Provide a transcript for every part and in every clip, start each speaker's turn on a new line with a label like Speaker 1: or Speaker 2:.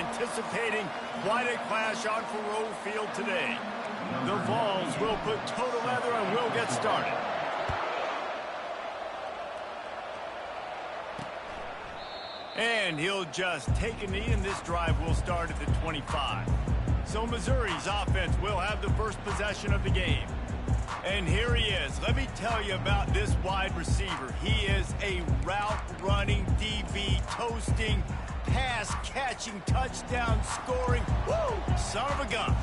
Speaker 1: anticipating quite a clash on Faroe Field today. The Vols will put total leather and will get started. And he'll just take a knee, and this drive will start at the 25. So Missouri's offense will have the first possession of the game. And here he is. Let me tell you about this wide receiver. He is a route-running DB, toasting, pass-catching, touchdown-scoring, son of a gun.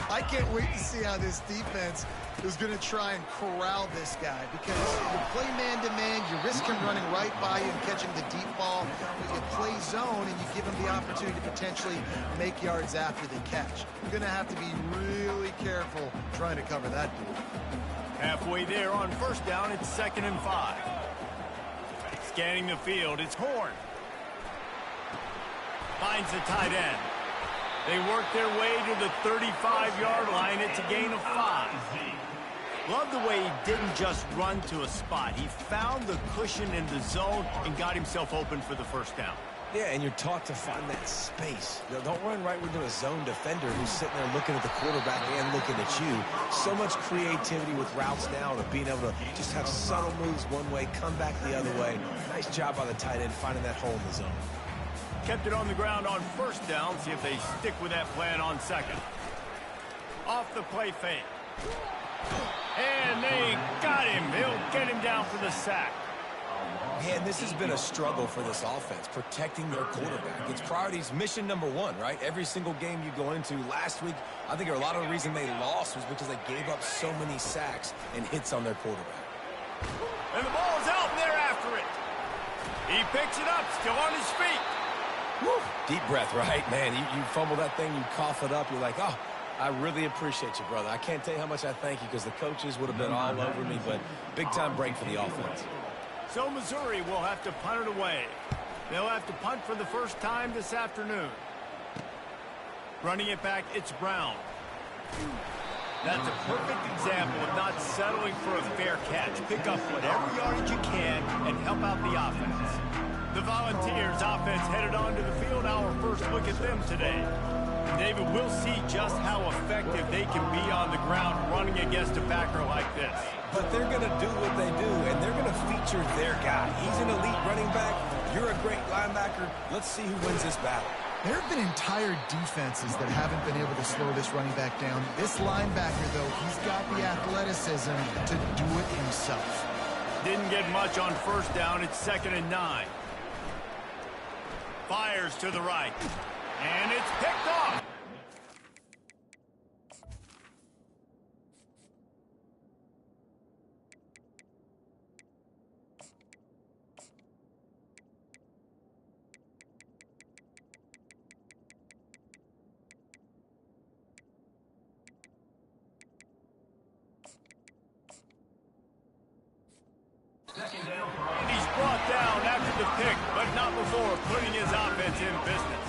Speaker 2: I can't wait to see how this defense is going to try and corral this guy, because you play man-to-man, you risk him running right by you and catching the deep ball, but you play zone and you give him the opportunity to potentially make yards after the catch. You're going to have to be really careful trying to cover that dude.
Speaker 1: Halfway there on first down, it's 2nd and 5. Scanning the field, it's Horn. Finds the tight end. They work their way to the 35-yard line. It's a gain of 5. Love the way he didn't just run to a spot. He found the cushion in the zone and got himself open for the first down.
Speaker 3: Yeah, and you're taught to find that space. You know, don't run right into a zone defender who's sitting there looking at the quarterback and looking at you. So much creativity with routes now, to being able to just have subtle moves one way, come back the other way. Nice job by the tight end finding that hole in the zone.
Speaker 1: Kept it on the ground on first down. See if they stick with that plan on second. Off the play fake. And they got him. They'll get him down for the sack.
Speaker 3: Man, this has been a struggle for this offense, protecting their quarterback. It's priorities, mission number one, right? Every single game you go into. Last week, I think a lot of the reason they lost was because they gave up so many sacks and hits on their quarterback.
Speaker 1: And the ball's out, and they're after it. He picks it up, still on his feet.
Speaker 3: Woo. Deep breath, right? Man, you fumble that thing, you cough it up, you're like, oh, I really appreciate you, brother. I can't tell you how much I thank you, because the coaches would have been all over me, but big-time break for the offense.
Speaker 1: So Missouri will have to punt it away. They'll have to punt for the first time this afternoon. Running it back, it's Brown. That's a perfect example of not settling for a fair catch. Pick up whatever yardage you can and help out the offense. The Volunteers offense headed onto the field. Our first look at them today. And David, we'll see just how effective they can be on the ground running against a backer like this.
Speaker 3: But they're going to do what they do, and they're going to feature their guy. He's an elite running back. You're a great linebacker. Let's see who wins this battle.
Speaker 2: There have been entire defenses that haven't been able to slow this running back down. This linebacker, though, he's got the athleticism to do it himself.
Speaker 1: Didn't get much on first down. It's 2nd and 9. Fires to the right. And it's picked off. And he's brought down after the pick, but not before putting his offense in business.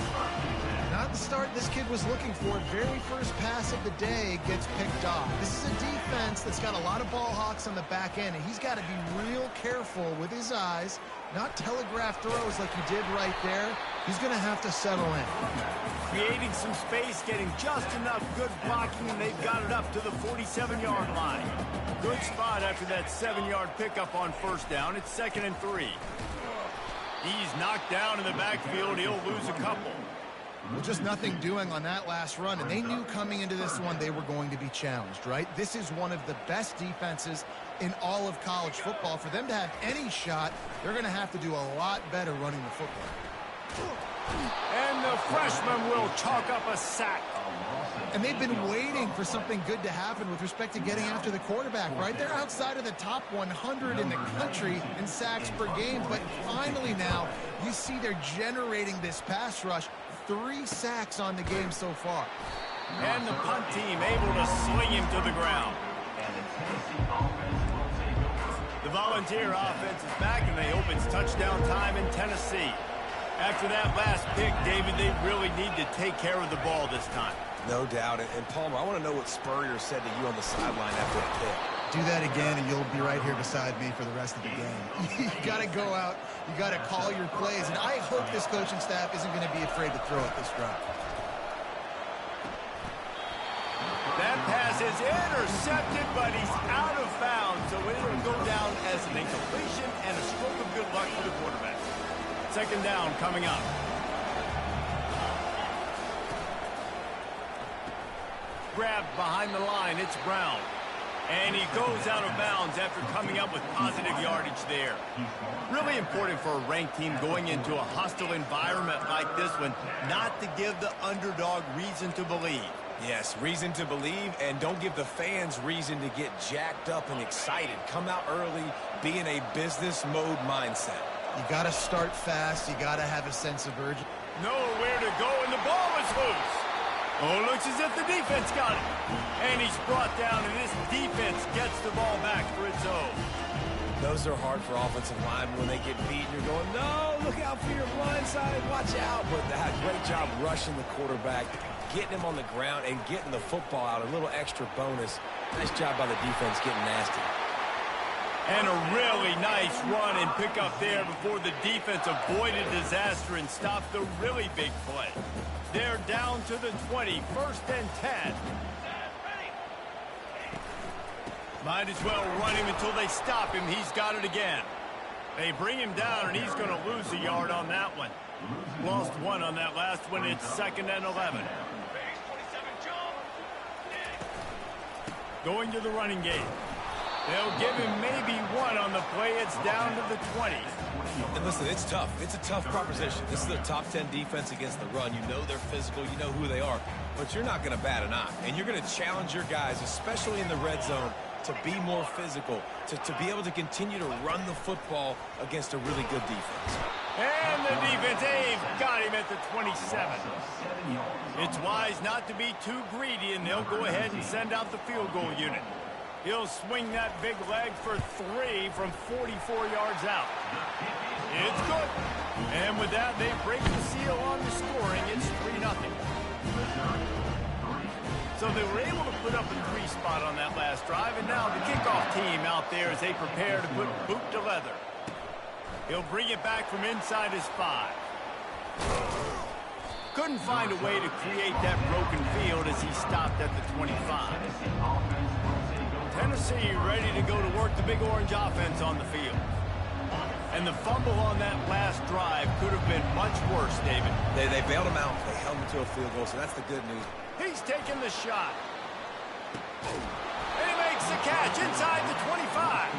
Speaker 2: Not the start this kid was looking for. Very first pass of the day gets picked off. This is a defense that's got a lot of ball hawks on the back end, and he's got to be real careful with his eyes, not telegraph throws like he did right there. He's going to have to settle in.
Speaker 1: Creating some space, getting just enough good blocking, and they've got it up to the 47-yard line. Good spot after that 7-yard pickup on first down. It's 2nd and 3. He's knocked down in the backfield. He'll lose a couple.
Speaker 2: Well, just nothing doing on that last run, and they knew coming into this one they were going to be challenged, right? This is one of the best defenses in all of college football. For them to have any shot, they're going to have to do a lot better running the football.
Speaker 1: And the freshman will chalk up a sack.
Speaker 2: And they've been waiting for something good to happen with respect to getting after the quarterback, right? They're outside of the top 100 in the country in sacks per game, but finally now you see they're generating this pass rush. 3 sacks on the game so far.
Speaker 1: And the punt team able to sling him to the ground. The Volunteer offense is back, and they hope it's touchdown time in Tennessee. After that last pick, David, they really need to take care of the ball this time.
Speaker 3: No doubt. And Palmer, I want to know what Spurrier said to you on the sideline after the pick.
Speaker 2: Do that again, and you'll be right here beside me for the rest of the game. You got to go out. You got to call your plays, and I hope this coaching staff isn't going to be afraid to throw it this drive.
Speaker 1: That pass is intercepted, but he's out of bounds, so it will go down as an incompletion and a stroke of good luck for the quarterback. Second down coming up. Grabbed behind the line, it's Brown. And he goes out of bounds after coming up with positive yardage there. Really important for a ranked team going into a hostile environment like this one, not to give the underdog reason to believe.
Speaker 3: Yes, reason to believe, and don't give the fans reason to get jacked up and excited. Come out early, be in a business mode mindset.
Speaker 2: You got to start fast. You got to have a sense of urgency.
Speaker 1: Nowhere to go, and the ball is loose. Oh, looks as if the defense got it. And he's brought down, and this defense gets the ball back for its own.
Speaker 3: Those are hard for offensive linemen when they get beat. You're going, no, look out for your blind side, watch out. But they had a great job rushing the quarterback, getting him on the ground, and getting the football out. A little extra bonus. Nice job by the defense getting nasty.
Speaker 1: And a really nice run and pickup there before the defense avoided disaster and stopped the really big play. They're down to the 20, 1st and 10. Might as well run him until they stop him. He's got it again. They bring him down, and he's going to lose a yard on that one. Lost one on that last one. It's 2nd and 11. Going to the running game. They'll give him maybe one on the play. It's down to the 20.
Speaker 3: And listen, it's tough. It's a tough proposition. This is their top 10 defense against the run. You know they're physical. You know who they are. But you're not going to bat an eye. And you're going to challenge your guys, especially in the red zone, to be more physical, to be able to continue to run the football against a really good defense.
Speaker 1: And the defense, they've got him at the 27. It's wise not to be too greedy, and they'll go ahead and send out the field goal unit. He'll swing that big leg for 3 from 44 yards out. It's good. And with that, they break the seal on the scoring. It's 3-0. So they were able to put up a 3 spot on that last drive, and now the kickoff team out there as they prepare to put boot to leather. He'll bring it back from inside his 5. Couldn't find a way to create that broken field as he stopped at the 25. Tennessee ready to go to work the Big Orange offense on the field. And the fumble on that last drive could have been much worse, David.
Speaker 3: They bailed him out. They held him to a field goal, so that's the good news.
Speaker 1: He's taking the shot. And he makes the catch inside the 25.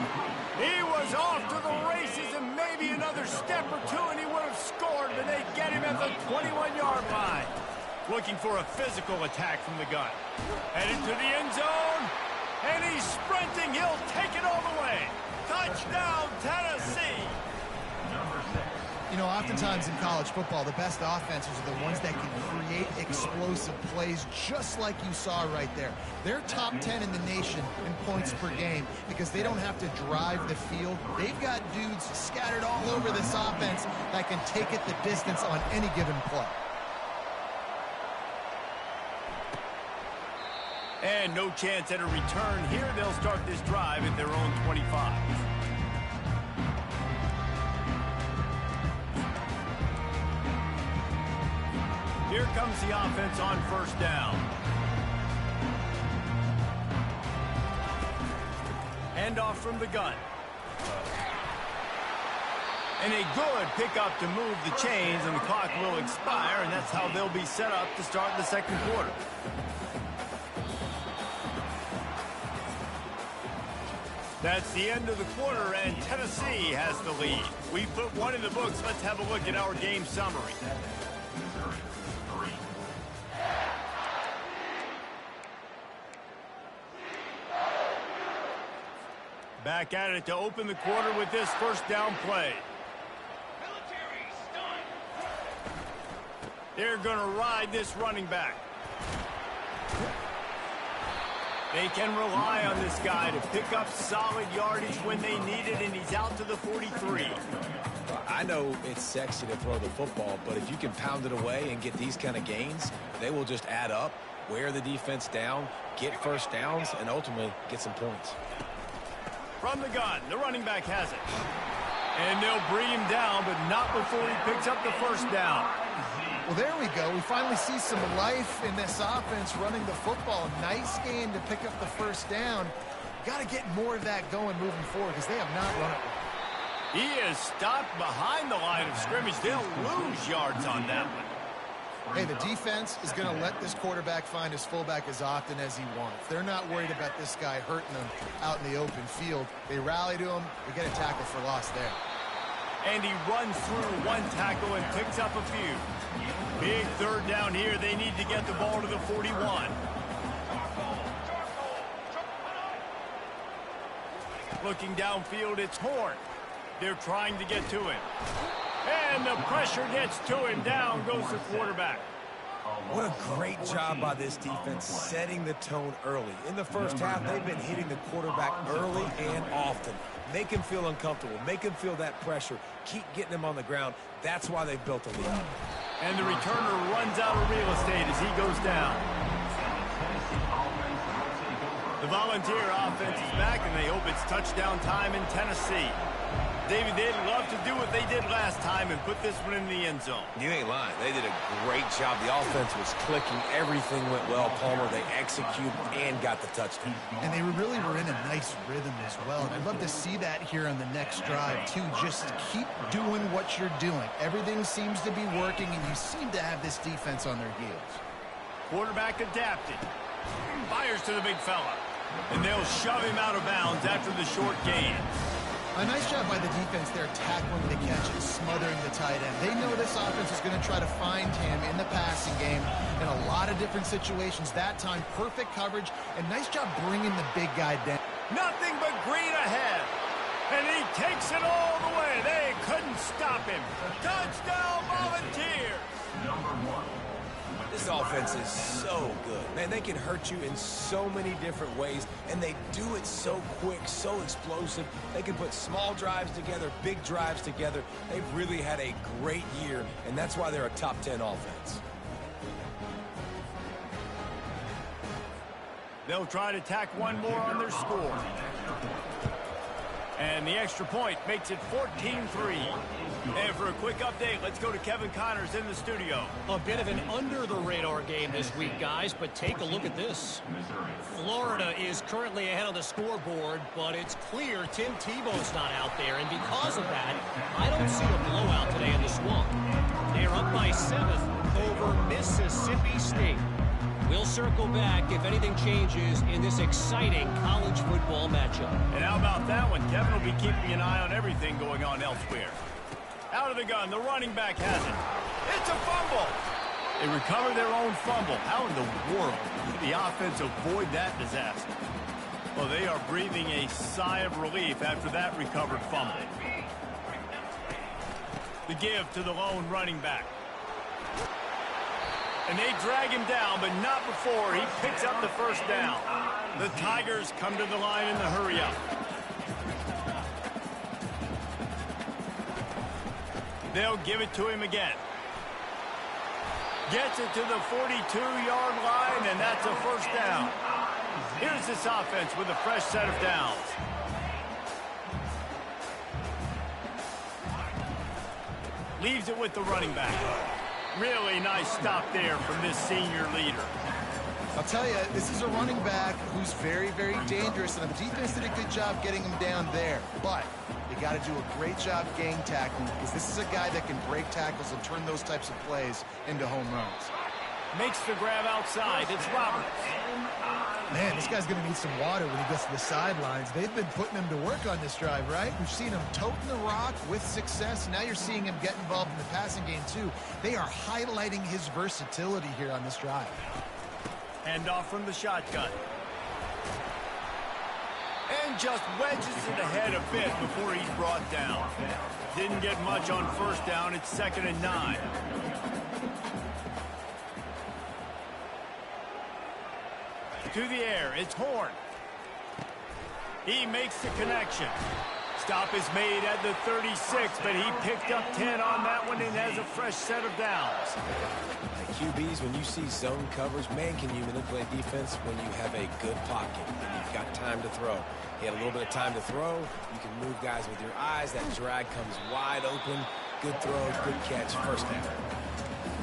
Speaker 1: He was off to the races, and maybe another step or two, and he would have scored, but they get him at the 21-yard line. Looking for a physical attack from the gun. Headed to the end zone. And he's sprinting. He'll take it all the way. Touchdown, Tennessee.
Speaker 2: You know, oftentimes in college football, the best offenses are the ones that can create explosive plays just like you saw right there. They're top 10 in the nation in points per game because they don't have to drive the field. They've got dudes scattered all over this offense that can take it the distance on any given play.
Speaker 1: And no chance at a return here. They'll start this drive at their own 25. Here comes the offense on 1st down. Handoff from the gun. And a good pickup to move the chains, and the clock will expire, and that's how they'll be set up to start the 2nd quarter. That's the end of the quarter, and Tennessee has the lead. We put one in the books. Let's have a look at our game summary. Back at it to open the quarter with this 1st down play. They're going to ride this running back. They can rely on this guy to pick up solid yardage when they need it, and he's out to the 43.
Speaker 3: I know it's sexy to throw the football, but if you can pound it away and get these kind of gains, they will just add up, wear the defense down, get 1st downs, and ultimately get some points.
Speaker 1: From the gun, the running back has it. And they'll bring him down, but not before he picks up the first down.
Speaker 2: Well, there we go. We finally see some life in this offense running the football. Nice game to pick up the first down. Got to get more of that going moving forward because they have not run it.
Speaker 1: He is stopped behind the line of scrimmage. They'll lose yards on that one.
Speaker 2: Hey, the defense is going to let this quarterback find his fullback as often as he wants. They're not worried about this guy hurting them out in the open field. They rally to him. They get a tackle for loss there.
Speaker 1: And he runs through one tackle and picks up a few. Big third down here. They need to get the ball to the 41. Looking downfield, it's Horn. They're trying to get to him. And the pressure gets to him. Down goes the quarterback.
Speaker 3: What a great job by this defense setting the tone early. In the first half, they've been hitting the quarterback early and often. Make him feel uncomfortable. Make him feel that pressure. Keep getting him on the ground. That's why they've built a lead.
Speaker 1: And the returner runs out of real estate as he goes down. The Volunteer offense is back, and they hope it's touchdown time in Tennessee. David, they'd love to do what they did last time and put this one in the end zone.
Speaker 3: You ain't lying. They did a great job. The offense was clicking. Everything went well, Palmer. They executed and got the touchdown.
Speaker 2: And they really were in a nice rhythm as well. And I'd love to see that here on the next drive, too. Just keep doing what you're doing. Everything seems to be working, and you seem to have this defense on their heels.
Speaker 1: Quarterback adapted. Fires to the big fella. And they'll shove him out of bounds after the short gain.
Speaker 2: A nice job by the defense there, tackling the catch and smothering the tight end. They know this offense is going to try to find him in the passing game in a lot of different situations. That time, perfect coverage, and nice job bringing the big guy down.
Speaker 1: Nothing but green ahead. And he takes it all the way. They couldn't stop him. Touchdown, Volunteers.
Speaker 3: This offense is so good. Man, they can hurt you in so many different ways, and they do it so quick, so explosive. They can put small drives together, big drives together. They've really had a great year, and that's why they're a top 10 offense.
Speaker 1: They'll try to tack one more on their score. And the extra point makes it 14-3. And for a quick update, let's go to Kevin Connors in the studio.
Speaker 4: A bit of an under-the-radar game this week, guys, but take a look at this. Florida is currently ahead on the scoreboard, but it's clear Tim Tebow's not out there, and because of that, I don't see a blowout today in the Swamp. They're up by 7 over Mississippi State. We'll circle back if anything changes in this exciting college football matchup.
Speaker 1: And how about that one? Kevin will be keeping an eye on everything going on elsewhere. Out of the gun, the running back has it. It's a fumble. They recover their own fumble. How in the world did the offense avoid that disaster? Well, they are breathing a sigh of relief after that recovered fumble. The give to the lone running back. And they drag him down, but not before he picks up the first down. The Tigers come to the line in the hurry-up. They'll give it to him again. Gets it to the 42-yard line, and that's a first down. Here's this offense with a fresh set of downs. Leaves it with the running back. Really nice stop there from this senior leader.
Speaker 2: I'll tell you, this is a running back who's very, very dangerous, and the defense did a good job getting him down there. But you got to do a great job gang tackling, because this is a guy that can break tackles and turn those types of plays into home runs.
Speaker 1: Makes the grab outside. It's Roberts.
Speaker 2: Man, this guy's going to need some water when he gets to the sidelines. They've been putting him to work on this drive, right? We've seen him toting the rock with success. Now you're seeing him get involved in the passing game, too. They are highlighting his versatility here on this drive.
Speaker 1: Hand off from the shotgun. And just wedges it ahead a bit before he's brought down. Didn't get much on first down. It's 2nd and 9. To the air, it's Horn. He makes the connection. Stop is made at the 36, but he picked up 10 on that one and has a fresh set of downs.
Speaker 3: QBs, when you see zone coverage, man, can you manipulate defense when you have a good pocket and you've got time to throw. He had a little bit of time to throw. You can move guys with your eyes. That drag comes wide open. Good throw, good catch, first down.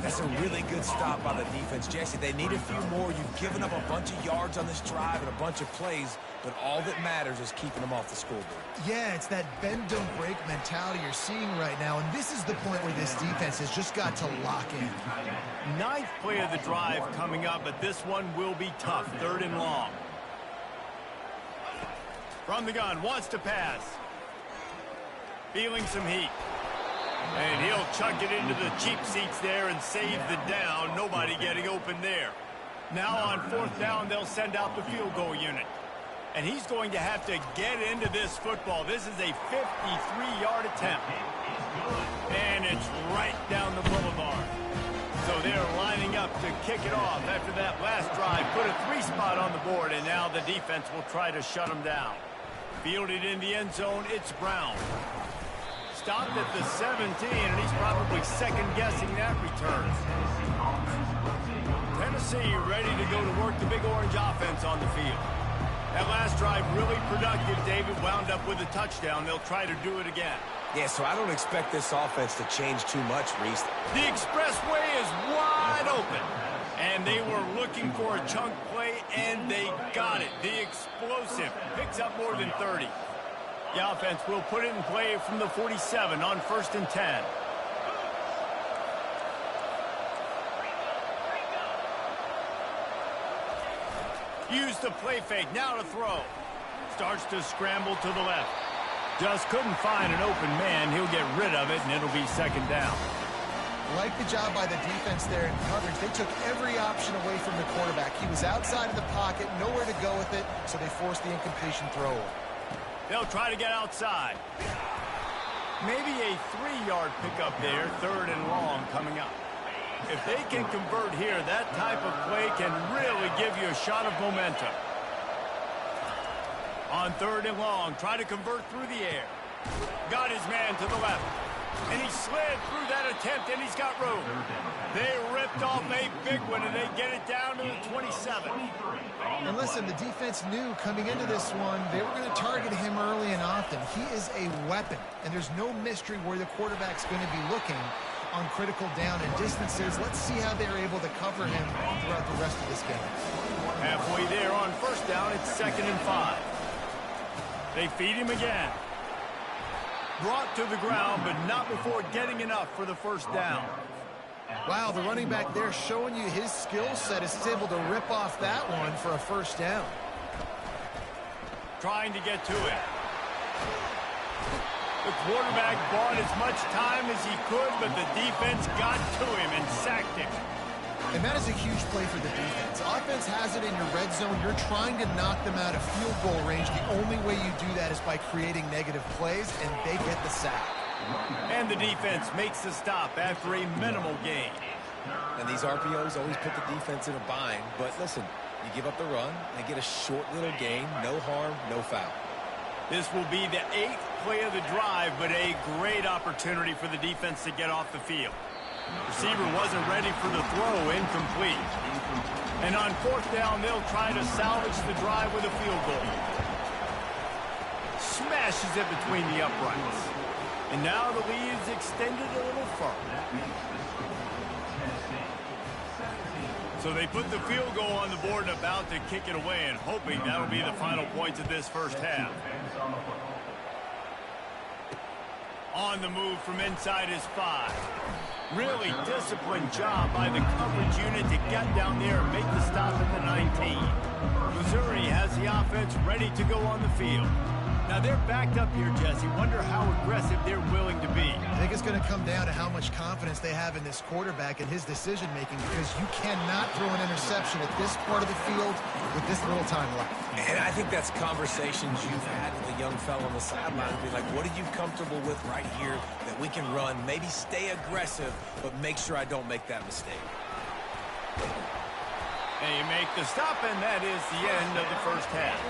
Speaker 3: That's a really good stop by the defense. Jesse, they need a few more. You've given up a bunch of yards on this drive and a bunch of plays, but all that matters is keeping them off the scoreboard.
Speaker 2: Yeah, it's that bend, don't break mentality you're seeing right now, and this is the point where this defense has just got to lock in.
Speaker 1: Ninth play of the drive coming up, but this one will be tough. 3rd and long. From the gun, wants to pass. Feeling some heat. And he'll chuck it into the cheap seats there and save the down. Nobody getting open there. Now on 4th down, they'll send out the field goal unit. And he's going to have to get into this football. This is a 53-yard attempt. And it's right down the boulevard. So they're lining up to kick it off after that last drive. Put a 3-spot on the board, and now the defense will try to shut them down. Fielded in the end zone, it's Brown. Stopped at the 17, and he's probably second-guessing that return. Tennessee ready to go to work the Big Orange offense on the field. That last drive really productive. David wound up with a touchdown. They'll try to do it again.
Speaker 3: Yeah, so I don't expect this offense to change too much, Reese.
Speaker 1: The expressway is wide open. And they were looking for a chunk play, and they got it. The explosive picks up more than 30. The offense will put it in play from the 47 on 1st and 10. Use the play fake, now to throw. Starts to scramble to the left. Just couldn't find an open man. He'll get rid of it, and it'll be 2nd down.
Speaker 2: Like the job by the defense there in coverage. They took every option away from the quarterback. He was outside of the pocket, nowhere to go with it, so they forced the incompletion throw.
Speaker 1: They'll try to get outside. Maybe a 3-yard pickup there, 3rd and long coming up. If they can convert here, that type of play can really give you a shot of momentum. On 3rd and long, try to convert through the air. Got his man to the left. And he slid through that attempt, and he's got room. They ripped off a big one, and they get it down to the 27.
Speaker 2: And listen, the defense knew coming into this one, they were going to target him early and often. He is a weapon, and there's no mystery where the quarterback's going to be looking on critical down and distances. Let's see how they're able to cover him throughout the rest of this game.
Speaker 1: Halfway there on 1st down, it's 2nd and 5. They feed him again. Brought to the ground, but not before getting enough for the 1st down.
Speaker 2: Wow, the running back there showing you his skill set is able to rip off that one for a 1st down.
Speaker 1: Trying to get to it. The quarterback bought as much time as he could, but the defense got to him and sacked him.
Speaker 2: And that is a huge play for the defense. Offense has it in your red zone. You're trying to knock them out of field goal range. The only way you do that is by creating negative plays, and they get the sack.
Speaker 1: And the defense makes the stop after a minimal gain.
Speaker 3: And these RPOs always put the defense in a bind. But listen, you give up the run, they get a short little gain, no harm, no foul.
Speaker 1: This will be the 8th play of the drive, but a great opportunity for the defense to get off the field. Receiver wasn't ready for the throw, incomplete. And on 4th down, they'll try to salvage the drive with a field goal. Smashes it between the uprights. And now the lead is extended a little further. So they put the field goal on the board and about to kick it away, and hoping that'll be the final points of this 1st half. On the move from inside his 5. Really disciplined job by the coverage unit to get down there and make the stop at the 19. Missouri has the offense ready to go on the field. Now they're backed up here, Jesse. Wonder how aggressive they're willing to be.
Speaker 2: I think it's going to come down to how much confidence they have in this quarterback and his decision-making, because you cannot throw an interception at this part of the field with this little time left.
Speaker 3: And I think that's conversations you've had with a young fellow on the sideline. Be like, what are you comfortable with right here that we can run? Maybe stay aggressive, but make sure I don't make that mistake.
Speaker 1: And you make the stop, and that is the end of the 1st half.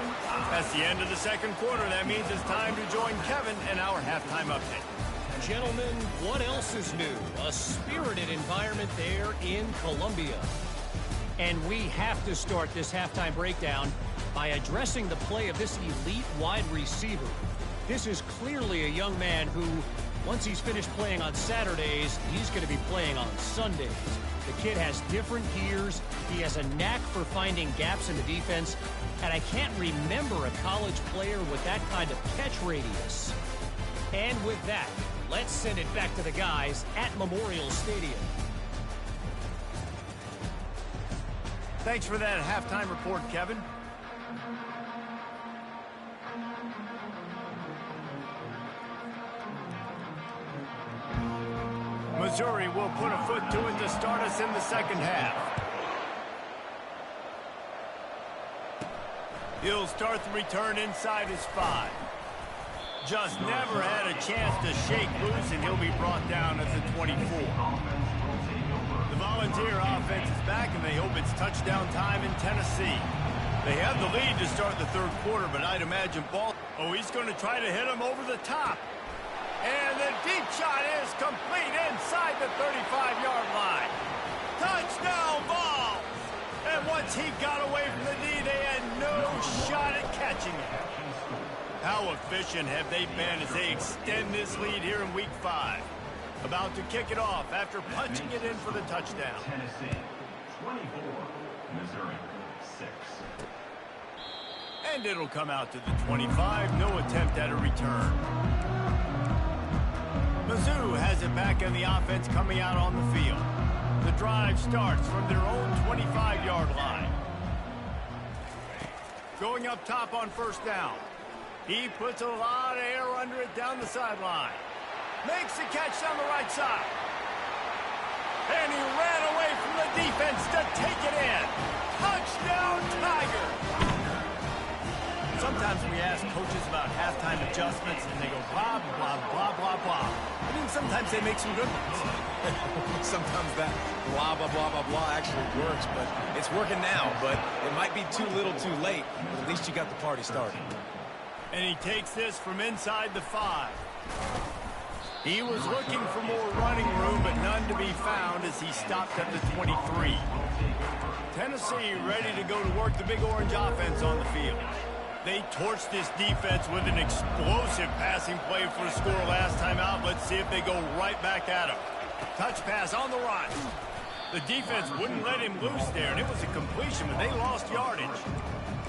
Speaker 1: That's the end of the 2nd quarter. That means it's time to join Kevin in our halftime update.
Speaker 4: Gentlemen, what else is new? A spirited environment there in Columbia. And we have to start this halftime breakdown by addressing the play of this elite wide receiver. This is clearly a young man who, once he's finished playing on Saturdays, he's going to be playing on Sundays. The kid has different gears. He has a knack for finding gaps in the defense. And I can't remember a college player with that kind of catch radius. And with that, let's send it back to the guys at Memorial Stadium.
Speaker 1: Thanks for that halftime report, Kevin. Missouri will put a foot to it to start us in the second half. He'll start the return inside his 5. Just never had a chance to shake loose, and he'll be brought down at the 24. The Volunteer offense is back, and they hope it's touchdown time in Tennessee. They have the lead to start the third quarter, but I'd imagine he's going to try to hit him over the top. And the deep shot is complete inside the 35-yard line. Touchdown ball! And once he got away from the knee, they had no shot at catching it. How efficient have they been as they extend this lead here in Week 5? About to kick it off after punching it in for the touchdown.
Speaker 5: Tennessee, 24, Missouri, 6.
Speaker 1: And it'll come out to the 25. No attempt at a return. Mizzou has it back in the offense coming out on the field. The drive starts from their own 25-yard line. Going up top on first down. He puts a lot of air under it down the sideline. Makes the catch down the right side. And he ran away from the defense to take it in. Touchdown, Tiger! Sometimes we ask coaches about halftime adjustments, and they go blah, blah, blah, blah, blah. I mean, sometimes they make some good ones.
Speaker 3: Sometimes that blah, blah, blah, blah, blah actually works, but it's working now. But it might be too little too late, but at least you got the party started.
Speaker 1: And he takes this from inside the 5. He was looking for more running room, but none to be found as he stopped at the 23. Tennessee ready to go to work the Big Orange offense on the field. They torched this defense with an explosive passing play for a score last time out. Let's see if they go right back at him. Touch pass on the run. The defense wouldn't let him loose there, and it was a completion, but they lost yardage.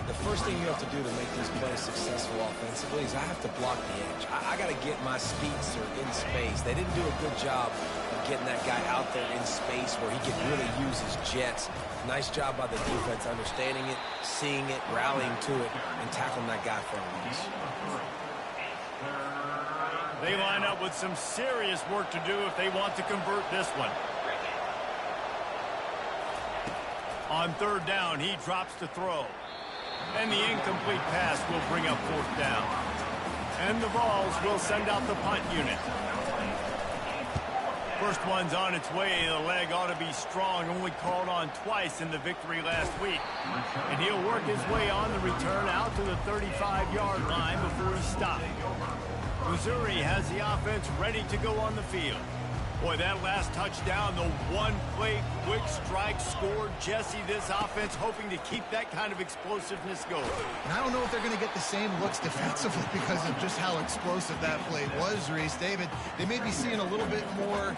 Speaker 3: The first thing you have to do to make these plays successful offensively is I have to block the edge. I got to get my speedster in space. They didn't do a good job of getting that guy out there in space where he could really use his jets. Nice job by the defense understanding it, seeing it, rallying to it, and tackling that guy for a loss.
Speaker 1: They line up with some serious work to do if they want to convert this one. On third down, he drops to throw. And the incomplete pass will bring up fourth down. And the Vols will send out the punt unit. First one's on its way. The leg ought to be strong. Only called on twice in the victory last week. And he'll work his way on the return out to the 35-yard line before he's stopped. Missouri has the offense ready to go on the field. Boy, that last touchdown, the one-play quick strike scored. Jesse, this offense hoping to keep that kind of explosiveness going.
Speaker 2: And I don't know if they're going to get the same looks defensively because of just how explosive that play was, Reese. David, they may be seeing a little bit more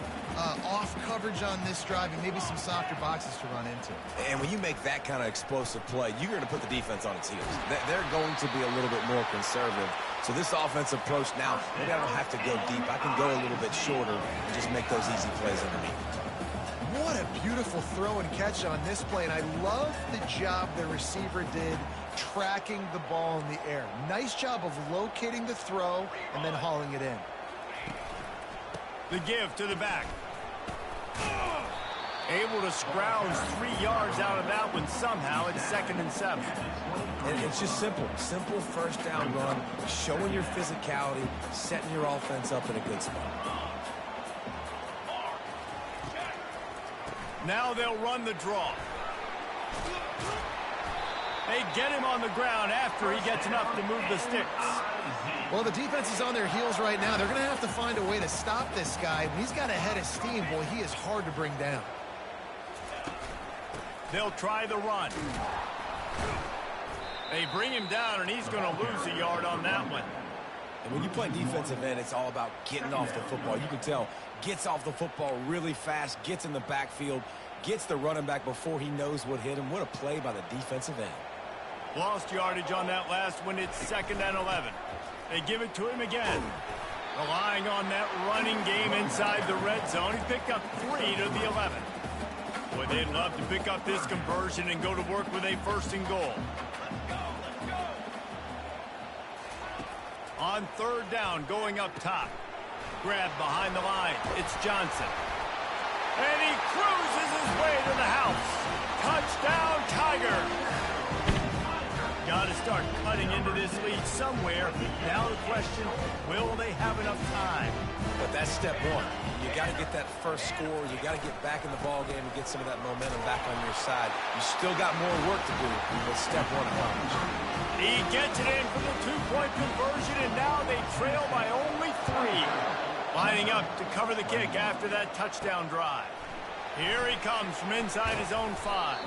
Speaker 2: off coverage on this drive and maybe some softer boxes to run into.
Speaker 3: And when you make that kind of explosive play, you're going to put the defense on its heels. They're going to be a little bit more conservative. So this offensive approach now, maybe I don't have to go deep. I can go a little bit shorter and just make those easy plays underneath.
Speaker 2: What a beautiful throw and catch on this play, and I love the job the receiver did tracking the ball in the air. Nice job of locating the throw and then hauling it in.
Speaker 1: The give to the back. Able to scrounge 3 yards out of that one somehow. It's 2nd and 7.
Speaker 3: And it's just simple. Simple first down run, showing your physicality, setting your offense up in a good spot.
Speaker 1: Now they'll run the draw. They get him on the ground after he gets enough to move the sticks.
Speaker 2: Well, the defense is on their heels right now. They're going to have to find a way to stop this guy. When he's got a head of steam, boy, he is hard to bring down.
Speaker 1: They'll try the run. They bring him down, and he's going to lose a yard on that one.
Speaker 3: And when you play defensive end, it's all about getting off the football. You can tell, gets off the football really fast, gets in the backfield, gets the running back before he knows what hit him. What a play by the defensive end.
Speaker 1: Lost yardage on that last one. It's 2nd and 11. They give it to him again. Relying on that running game inside the red zone. He picked up 3 to the 11. Boy, they'd love to pick up this conversion and go to work with a 1st and goal. On 3rd down, going up top. Grab behind the line. It's Johnson. And he cruises his way to the house. Touchdown, Tiger. Got to start cutting into this lead somewhere. Now the question, will they have enough time?
Speaker 3: But that's step one. You got to get that first score. You got to get back in the ball game and get some of that momentum back on your side. You still got more work to do, but step one accomplished.
Speaker 1: He gets it in for the 2-point conversion, and now they trail by only 3. Lining up to cover the kick after that touchdown drive. Here he comes from inside his own 5.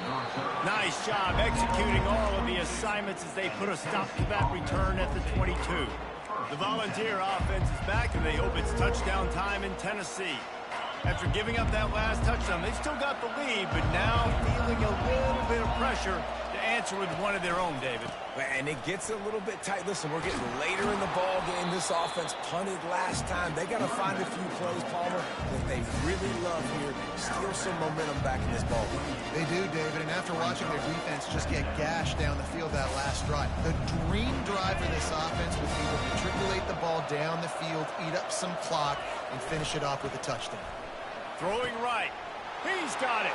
Speaker 1: Nice job executing all of the assignments as they put a stop to that return at the 22. The Volunteer offense is back, and they hope it's touchdown time in Tennessee. After giving up that last touchdown, they've still got the lead, but now feeling a little bit of pressure to answer with one of their own, David.
Speaker 3: And it gets a little bit tight. Listen, we're getting later in the ball game. This offense punted last time. They got to find a few plays, Palmer, that they really love here. Steal some momentum back in this ball game.
Speaker 2: They do, David, and after watching their defense just get gashed down the field that last drive, the dream drive for this offense would be to matriculate the ball down the field, eat up some clock, and finish it off with a touchdown.
Speaker 1: Throwing right. He's got it.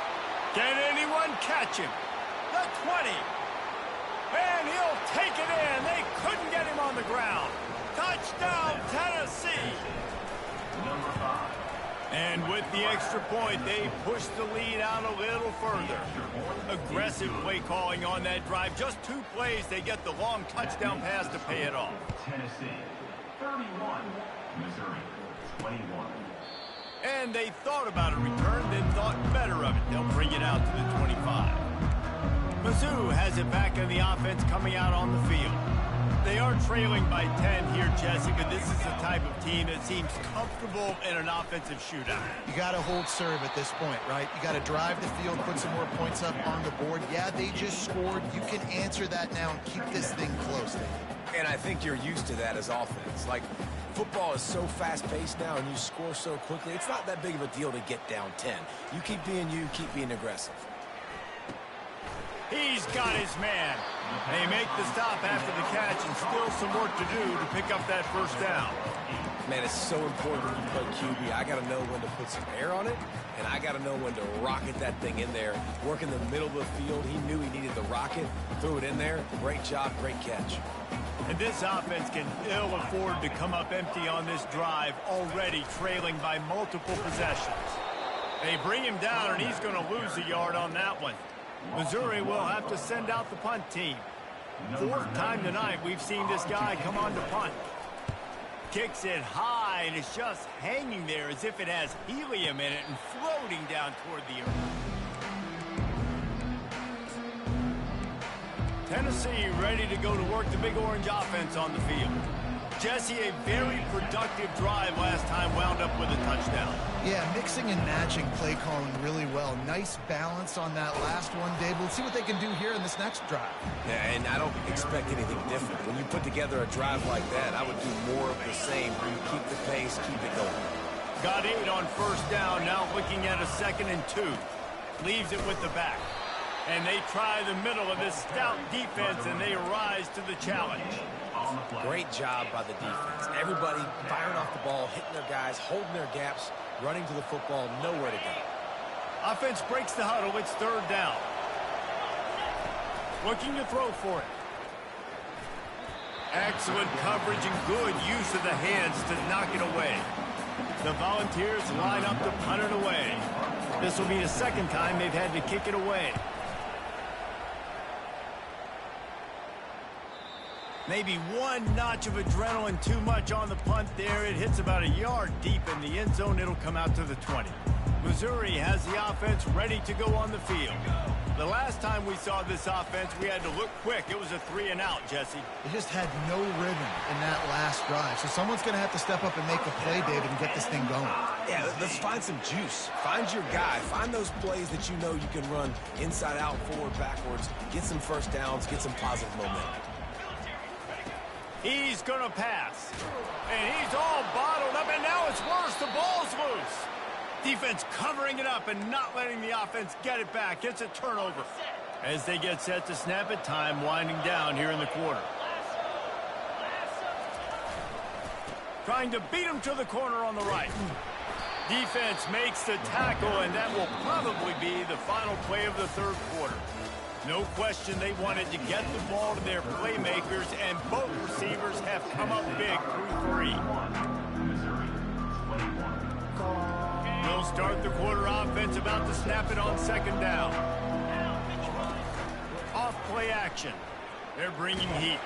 Speaker 1: Can anyone catch him? The 20. And he'll take it in. They couldn't get him on the ground. Touchdown, Tennessee. And with the extra point, they push the lead out a little further. Aggressive play calling on that drive. Just 2 plays, they get the long touchdown pass to pay it off.
Speaker 5: Tennessee, 31. Missouri, 21.
Speaker 1: And they thought about a return, then thought better of it. They'll bring it out to the 25. Mizzou has it back in the offense coming out on the field. They are trailing by 10 here, Jesse, but this is the type of team that seems comfortable in an offensive shootout.
Speaker 2: You got to hold serve at this point, right? You got to drive the field, put some more points up on the board. Yeah, they just scored. You can answer that now and keep this thing close.
Speaker 3: And I think you're used to that as offense. Like, football is so fast-paced now and you score so quickly, it's not that big of a deal to get down 10. You keep being you, keep being aggressive.
Speaker 1: He's got his man. They make the stop after the catch and still some work to do to pick up that 1st down.
Speaker 3: Man, it's so important when you play QB. I got to know when to put some air on it, and I got to know when to rocket that thing in there. Work in the middle of the field. He knew he needed the rocket, threw it in there. Great job, great catch.
Speaker 1: And this offense can ill afford to come up empty on this drive, already trailing by multiple possessions. They bring him down, and he's going to lose a yard on that one. Missouri will have to send out the punt team. 4th time tonight we've seen this guy come on to punt. Kicks it high, and it's just hanging there as if it has helium in it and floating down toward the earth. Tennessee ready to go to work the Big Orange offense on the field. Jesse, a very productive drive last time wound up with a touchdown.
Speaker 2: Yeah, mixing and matching play calling really well. Nice balance on that last one, Dave. We'll see what they can do here in this next drive.
Speaker 3: Yeah, and I don't expect anything different. When you put together a drive like that, I would do more of the same. Keep the pace, keep it going.
Speaker 1: Got 8 on 1st down, now looking at a 2nd and 2. Leaves it with the back. And they try the middle of this stout defense, and they rise to the challenge.
Speaker 3: Great job by the defense. Everybody firing off the ball, hitting their guys, holding their gaps, running to the football, nowhere to go.
Speaker 1: Offense breaks the huddle. It's 3rd down. Looking to throw for it. Excellent coverage and good use of the hands to knock it away. The Volunteers line up to punt it away. This will be the 2nd time they've had to kick it away. Maybe one notch of adrenaline too much on the punt there. It hits about a yard deep in the end zone. It'll come out to the 20. Missouri has the offense ready to go on the field. The last time we saw this offense, we had to look quick. It was a 3-and-out, Jesse.
Speaker 2: They just had no rhythm in that last drive. So someone's going to have to step up and make a play, David, and get this thing going.
Speaker 3: Yeah, let's find some juice. Find your guy. Find those plays that you know you can run inside out, forward, backwards. Get some first downs. Get some positive momentum.
Speaker 1: He's going to pass. And he's all bottled up, and now it's worse. The ball's loose. Defense covering it up and not letting the offense get it back. It's a turnover. As they get set to snap it, time winding down here in the quarter. Trying to beat him to the corner on the right. Defense makes the tackle, and that will probably be the final play of the third quarter. No question they wanted to get the ball to their playmakers, and both receivers have come up big through 3. They'll start the quarter offense, about to snap it on second down. Off play action. They're bringing heat.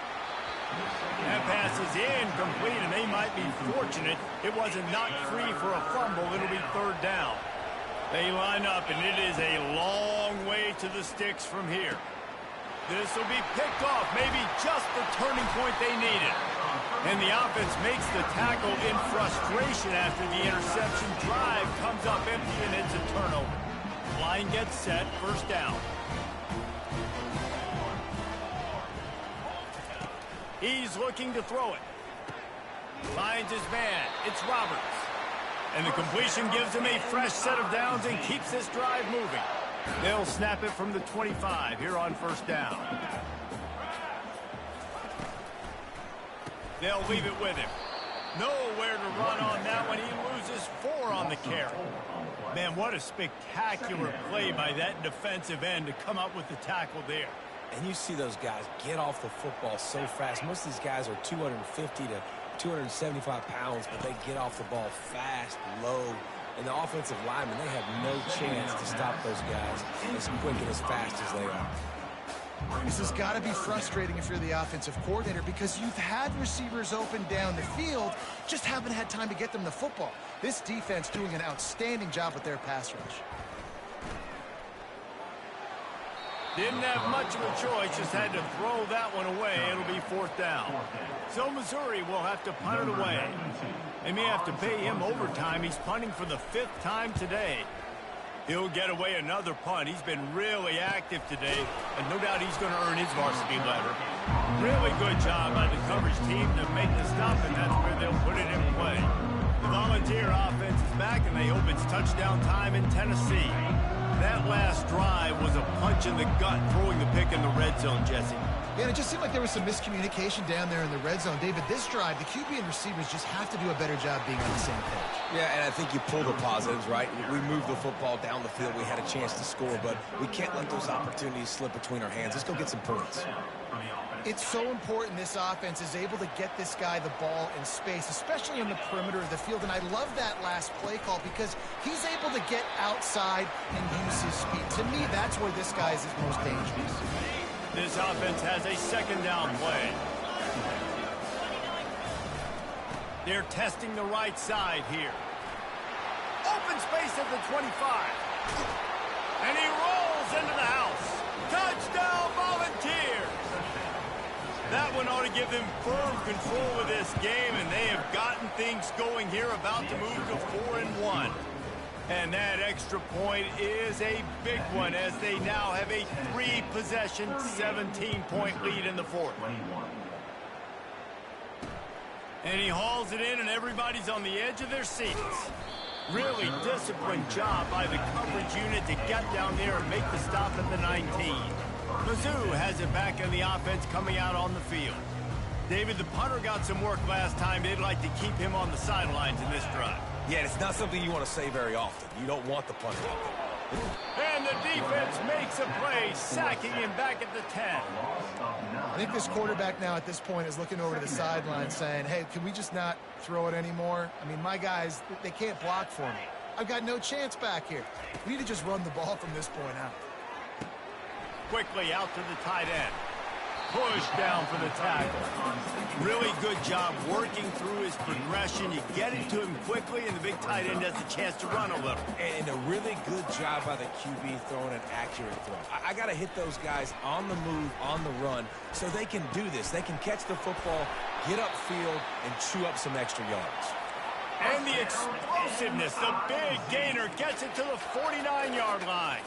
Speaker 1: That pass is incomplete, and they might be fortunate it wasn't knocked free for a fumble. It'll be third down. They line up, and it is a long way to the sticks from here. This will be picked off, maybe just the turning point they needed. And the offense makes the tackle in frustration after the interception. Drive comes up empty, and it's a turnover. Line gets set, first down. He's looking to throw it. Finds his man. It's Roberts. And the completion gives him a fresh set of downs and keeps this drive moving. They'll snap it from the 25 here on first down. They'll leave it with him. Nowhere to run on that one. He loses 4 on the carry. Man, what a spectacular play by that defensive end to come up with the tackle there.
Speaker 3: And you see those guys get off the football so fast. Most of these guys are 250 to 275 pounds, but they get off the ball fast, low. And the offensive linemen, they have no chance to stop those guys as quick and as fast as they are.
Speaker 2: This has got to be frustrating if you're the offensive coordinator, because you've had receivers open down the field, just haven't had time to get them the football. This defense doing an outstanding job with their pass rush.
Speaker 1: Didn't have much of a choice, just had to throw that one away. It'll be fourth down. So Missouri will have to punt it away. They may have to pay him overtime. He's punting for the 5th time today. He'll get away another punt. He's been really active today, and no doubt he's going to earn his varsity letter. Really good job by the coverage team to make the stop, and that's where they'll put it in play. The Volunteer offense is back, and they hope it's touchdown time in Tennessee. That last drive was a punch in the gut, throwing the pick in the red zone, Jesse.
Speaker 2: Yeah, and it just seemed like there was some miscommunication down there in the red zone. David, this drive, the QB and receivers just have to do a better job being on the same page.
Speaker 3: Yeah, and I think you pull the positives, right? We moved the football down the field. We had a chance to score, but we can't let those opportunities slip between our hands. Let's go get some points.
Speaker 2: It's so important this offense is able to get this guy the ball in space, especially in the perimeter of the field. And I love that last play call because he's able to get outside and use his speed. To me, that's where this guy is his most dangerous.
Speaker 1: This offense has a second down play. They're testing the right side here. Open space at the 25. And he rolls into the house. Touchdown, Volunteers! That one ought to give them firm control of this game, and they have gotten things going here, about to move to 4-1. And that extra point is a big one, as they now have a 3-possession, 17-point lead in the fourth. And he hauls it in, and everybody's on the edge of their seats. Really disciplined job by the coverage unit to get down there and make the stop at the 19. Mizzou has it back in the offense coming out on the field. David, the punter got some work last time. They'd like to keep him on the sidelines in this drive.
Speaker 3: Yeah, it's not something you want to say very often. You don't want the punter out there.
Speaker 1: And the defense makes a play, sacking him back at the 10.
Speaker 2: I think this quarterback now at this point is looking over to the sideline saying, hey, can we just not throw it anymore? I mean, my guys, they can't block for me. I've got no chance back here. We need to just run the ball from this point out.
Speaker 1: Quickly out to the tight end. Push down for the tackle. Really good job working through his progression. You get it to him quickly, and the big tight end has a chance to run a little.
Speaker 3: And a really good job by the QB throwing an accurate throw. I got to hit those guys on the move, on the run, so they can do this. They can catch the football, get upfield, and chew up some extra yards.
Speaker 1: And the explosiveness, the big gainer gets it to the 49-yard line.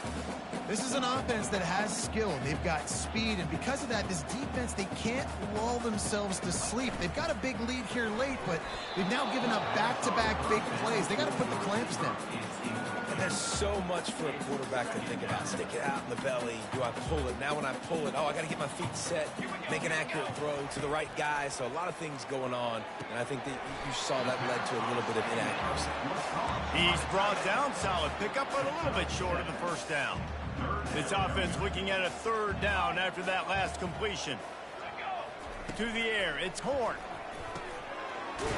Speaker 2: This is an offense that has skill. They've got speed, and because of that, this defense, they can't lull themselves to sleep. They've got a big lead here late, but they've now given up back-to-back big plays. They got to put the clamps down.
Speaker 3: And there's so much for a quarterback to think about. Stick it out in the belly. Do I pull it? Now when I pull it, I got to get my feet set, make an accurate throw to the right guy. So a lot of things going on, and I think that you saw that led to a little bit of inaccuracy.
Speaker 1: He's brought down, solid pickup, but a little bit short of the first down. This offense looking at a third down after that last completion. To the air, it's Horn.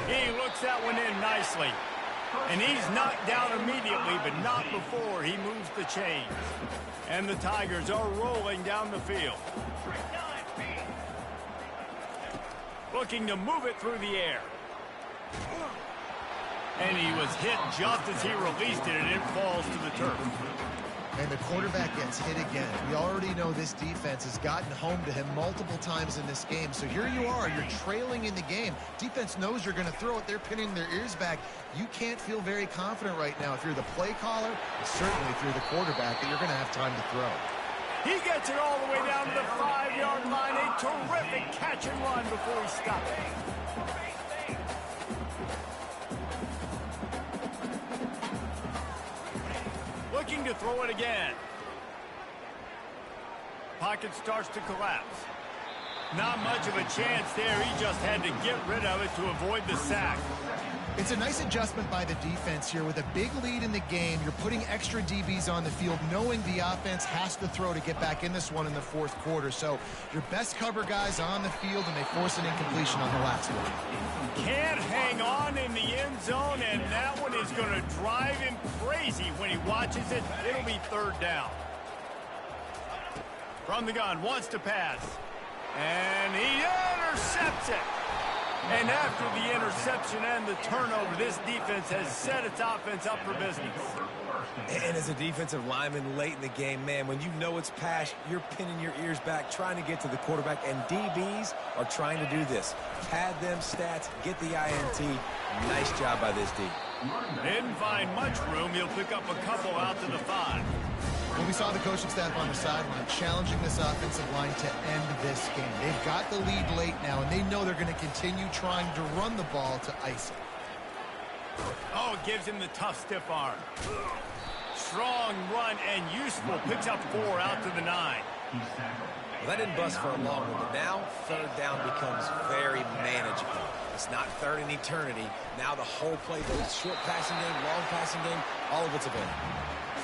Speaker 1: He looks that one in nicely. And he's knocked down immediately, but not before he moves the chains. And the Tigers are rolling down the field. Looking to move it through the air. And he was hit just as he released it, and it falls to the turf.
Speaker 2: And the quarterback gets hit again. We already know this defense has gotten home to him multiple times in this game. So here you are. You're trailing in the game. Defense knows you're going to throw it. They're pinning their ears back. You can't feel very confident right now if you're the play caller, and certainly if you're the quarterback, that you're going to have time to throw.
Speaker 1: He gets it all the way down to the 5-yard line. A terrific catch and run before he stops. Looking to throw it again. Pocket starts to collapse. Not much of a chance there. He just had to get rid of it to avoid the sack.
Speaker 2: It's a nice adjustment by the defense here. With a big lead in the game, you're putting extra DBs on the field, knowing the offense has to throw to get back in this one in the fourth quarter. So your best cover guys on the field, and they force an incompletion on the last one.
Speaker 1: Can't hang on in the end zone, and that one is going to drive him crazy when he watches it. It'll be third down. From the gun, wants to pass. And he intercepts it. And after the interception and the turnover, this defense has set its offense up for business.
Speaker 3: And as a defensive lineman late in the game, man, when you know it's pass, you're pinning your ears back, trying to get to the quarterback, and DBs are trying to do this. Pad them stats, get the INT. Nice job by this D.
Speaker 1: Didn't find much room. He'll pick up a couple out to the 5.
Speaker 2: Well, we saw the coaching staff on the sideline challenging this offensive line to end this game. They've got the lead late now, and they know they're going to continue trying to run the ball to ice it.
Speaker 1: Oh, it gives him the tough, stiff arm. Strong run and useful. Picks up 4 out to the 9.
Speaker 3: Well, that didn't bust for a long one, but now third down becomes very manageable. It's not third in eternity. Now the whole playbook, short passing game, long passing game, all of it's available.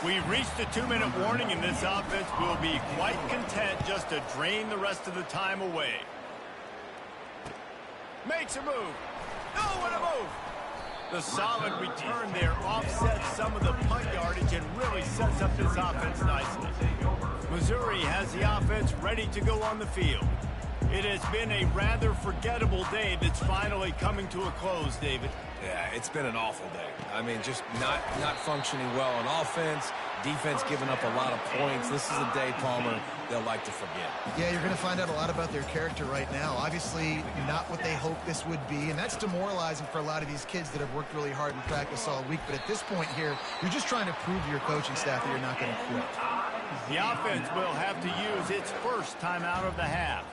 Speaker 1: We've reached the 2-minute warning, and this offense will be quite content just to drain the rest of the time away. Makes a move. Oh, what a move! The solid return there offsets some of the punt yardage and really sets up this offense nicely. Missouri has the offense ready to go on the field. It has been a rather forgettable day that's finally coming to a close, David.
Speaker 3: Yeah, it's been an awful day. I mean, just not functioning well on offense, defense giving up a lot of points. This is a day, Palmer, they'll like to forget.
Speaker 2: Yeah, you're going to find out a lot about their character right now. Obviously, not what they hoped this would be, and that's demoralizing for a lot of these kids that have worked really hard in practice all week. But at this point here, you're just trying to prove to your coaching staff that you're not going to quit.
Speaker 1: The offense will have to use its first timeout of the half.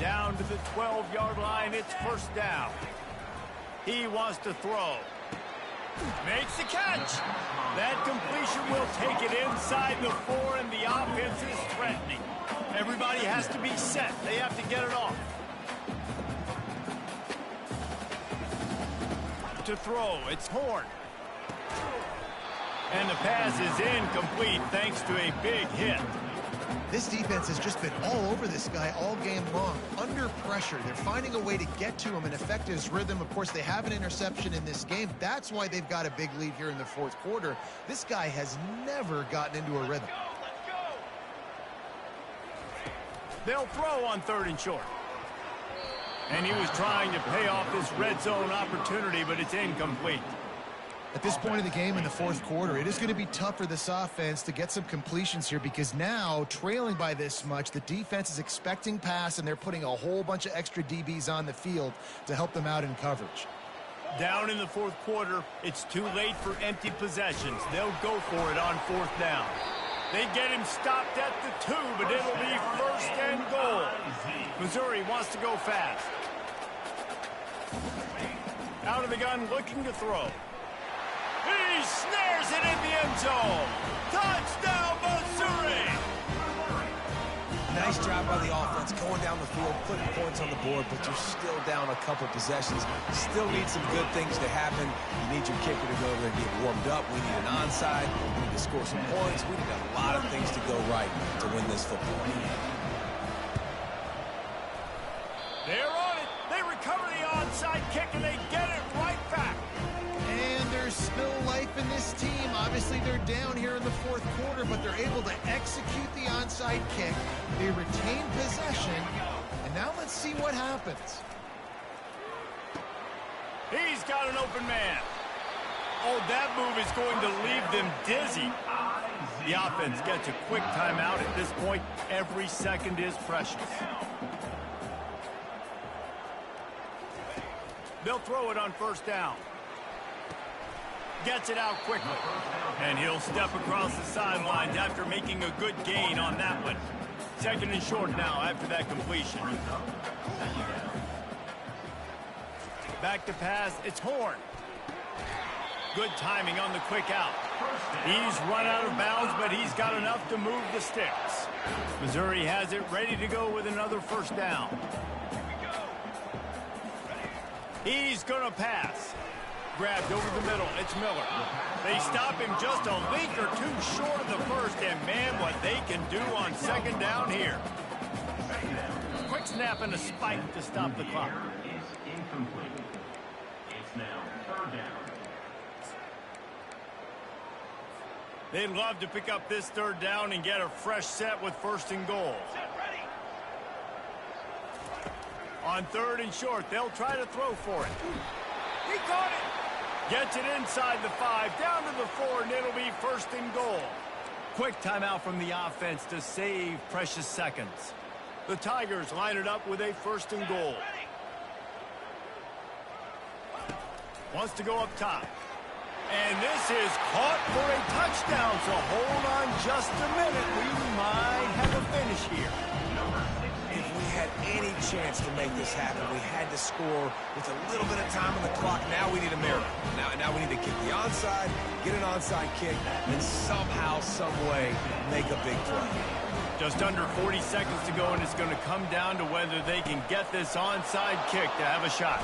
Speaker 1: Down to the 12-yard line, it's first down. He wants to throw. Makes the catch. That completion will take it inside the 4, and the offense is threatening. Everybody has to be set. They have to get it off. To throw, it's Horn. And the pass is incomplete thanks to a big hit.
Speaker 2: This defense has just been all over this guy all game long. Under pressure, they're finding a way to get to him and affect his rhythm. Of course, they have an interception in this game. That's why they've got a big lead here in the fourth quarter. This guy has never gotten into a rhythm.
Speaker 1: They'll throw on 3rd and short. And he was trying to pay off this red zone opportunity, but it's incomplete.
Speaker 2: At this point in the game in the fourth quarter, it is going to be tough for this offense to get some completions here because now, trailing by this much, the defense is expecting pass, and they're putting a whole bunch of extra DBs on the field to help them out in coverage.
Speaker 1: Down in the fourth quarter, it's too late for empty possessions. They'll go for it on fourth down. They get him stopped at the 2, but it'll be first and goal. Missouri wants to go fast. Out of the gun, looking to throw. He snares it in the end zone. Touchdown, Missouri!
Speaker 3: Nice job by the offense going down the field, putting points on the board, but you're still down a couple possessions. Still need some good things to happen. You need your kicker to go over there and get warmed up. We need an onside. We need to score some points. We need a lot of things to go right to win this football game.
Speaker 1: They're on it. They recover the onside kick, and they get it right back.
Speaker 2: And there's still life in this team. Obviously, they're down here in the fourth quarter, but they're able to execute the onside kick. They retain possession. And now let's see what happens.
Speaker 1: He's got an open man. Oh, that move is going to leave them dizzy. The offense gets a quick timeout. At this point, every second is precious. They'll throw it on first down. Gets it out quickly. And he'll step across the sidelines after making a good gain on that one. Second and short now after that completion. Back to pass. It's Horn. Good timing on the quick out. He's run out of bounds, but he's got enough to move the sticks. Missouri has it ready to go with another first down. He's going to pass. Grabbed over the middle. It's Miller. They stop him just a link or two short of the first, and man, what they can do on second down here. Quick snap and a spike to stop the clock.
Speaker 5: Is incomplete. It's now third down.
Speaker 1: They'd love to pick up this third down and get a fresh set with first and goal. On third and short, they'll try to throw for it. He caught it. Gets it inside the 5, down to the 4, and it'll be first and goal. Quick timeout from the offense to save precious seconds. The Tigers line it up with a first and goal. Wants to go up top. And this is caught for a touchdown, so hold on just a minute. We might have a finish here.
Speaker 3: If we had any chance to make this happen, we had to score with a little bit of time on the clock. Now we need a miracle. Now we need to kick the onside, get an onside kick, and somehow, some way, make a big play.
Speaker 1: Just under 40 seconds to go, and it's going to come down to whether they can get this onside kick to have a shot.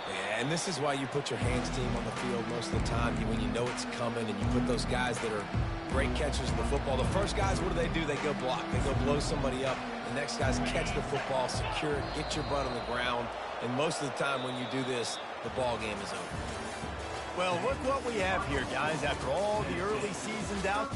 Speaker 3: Yeah, and this is why you put your hands team on the field most of the time when you know it's coming, and you put those guys that are great catchers of the football. The first guys, what do? They go block. They go blow somebody up. The next guys catch the football, secure it, get your butt on the ground. And most of the time when you do this, the ball game is over.
Speaker 1: Well, look what we have here, guys. After all the early season doubt,